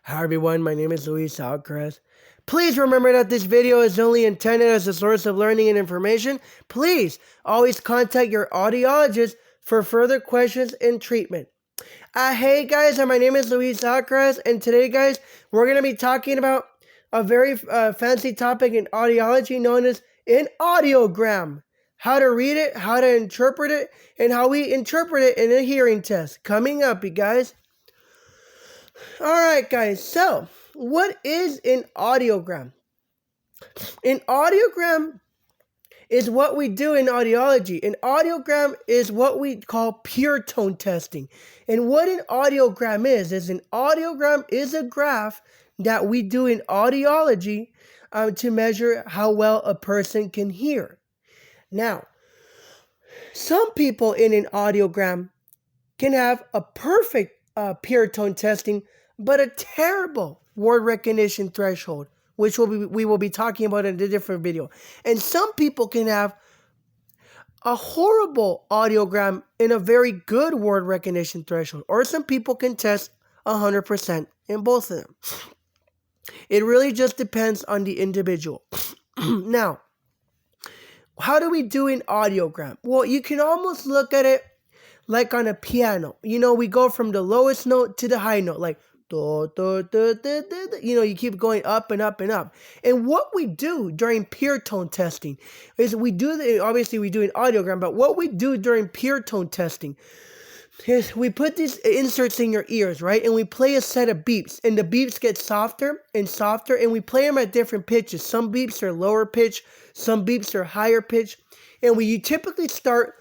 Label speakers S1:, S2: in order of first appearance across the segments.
S1: Hi everyone, my name is Luis Alcaraz. Please remember that this video is only intended as a source of learning and information. Please always contact your audiologist for further questions and treatment. Hey guys, my name is Luis Alcaraz, and today guys, we're going to be talking about a very fancy topic in audiology known as an audiogram. How to read it, how to interpret it, and how we interpret it in a hearing test. Coming up, you guys. Alright guys, so what is an audiogram? An audiogram is what we do in audiology. An audiogram is what we call pure tone testing. And what an audiogram is an audiogram is a graph that we do in audiology to measure how well a person can hear. Now, some people in an audiogram can have a perfect pure tone testing, but a terrible word recognition threshold, which we will be talking about in a different video. And some people can have a horrible audiogram and a very good word recognition threshold, or some people can test 100% in both of them. It really just depends on the individual. Now, how do we do an audiogram? Well, you can almost look at it like on a piano. You know, we go from the lowest note to the high note, like do, do, do, do, do, do. You know, you keep going up and up and up. And what we do during pure tone testing is obviously we do an audiogram, but what we do during pure tone testing is we put these inserts in your ears, right? And we play a set of beeps, and the beeps get softer and softer, and we play them at different pitches. Some beeps are lower pitch, some beeps are higher pitch, and you typically start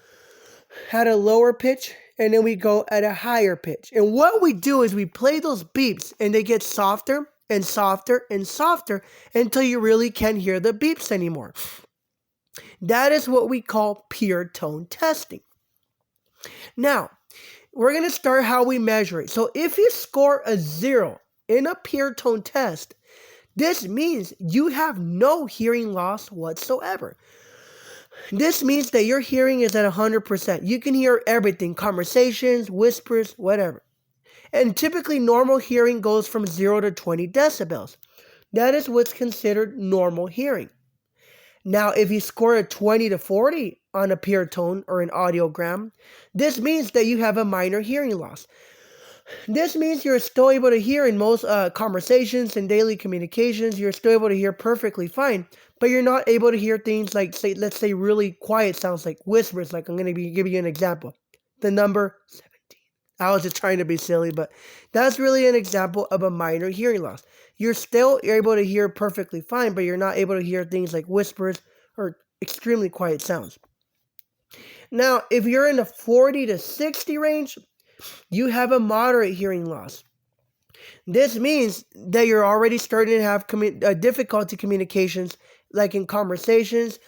S1: at a lower pitch, and then we go at a higher pitch. And what we do is we play those beeps, and they get softer and softer and softer until you really can't hear the beeps anymore. That is what we call pure tone testing. Now, we're going to start how we measure it. So if you score a 0 in a pure tone test, this means you have no hearing loss whatsoever. This means that your hearing is at 100%. You can hear everything, conversations, whispers, whatever. And typically normal hearing goes from 0 to 20 decibels. That is what's considered normal hearing. Now, if you score a 20 to 40 on a pure tone or an audiogram, this means that you have a minor hearing loss. This means you're still able to hear in most conversations and daily communications. You're still able to hear perfectly fine, but you're not able to hear things like, let's say really quiet sounds like whispers. Like I'm going to be giving you an example. The number 17. I was just trying to be silly, but that's really an example of a minor hearing loss. You're still able to hear perfectly fine, but you're not able to hear things like whispers or extremely quiet sounds. Now, if you're in the 40 to 60 range, you have a moderate hearing loss. This means that you're already starting to have difficulty communications, like in conversations.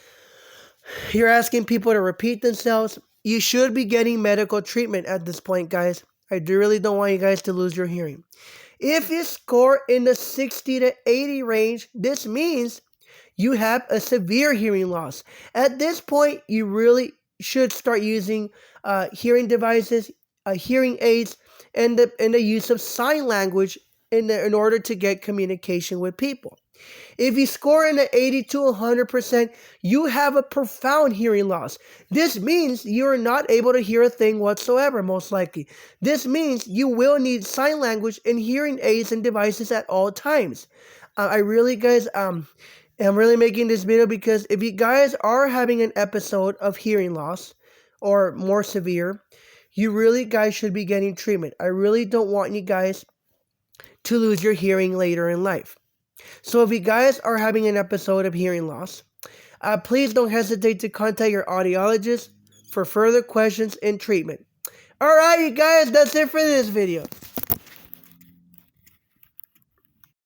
S1: You're asking people to repeat themselves. You should be getting medical treatment at this point, guys. I really don't want you guys to lose your hearing. If you score in the 60 to 80 range, this means you have a severe hearing loss. At this point, you really should start using hearing devices, hearing aids, and the use of sign language in order to get communication with people. If you score in the 80 to 100%, you have a profound hearing loss. This means you are not able to hear a thing whatsoever, most likely. This means you will need sign language and hearing aids and devices at all times. I'm really making this video because if you guys are having an episode of hearing loss or more severe, you really guys should be getting treatment. I really don't want you guys to lose your hearing later in life. So if you guys are having an episode of hearing loss, please don't hesitate to contact your audiologist for further questions and treatment. Alright, you guys, that's it for this video.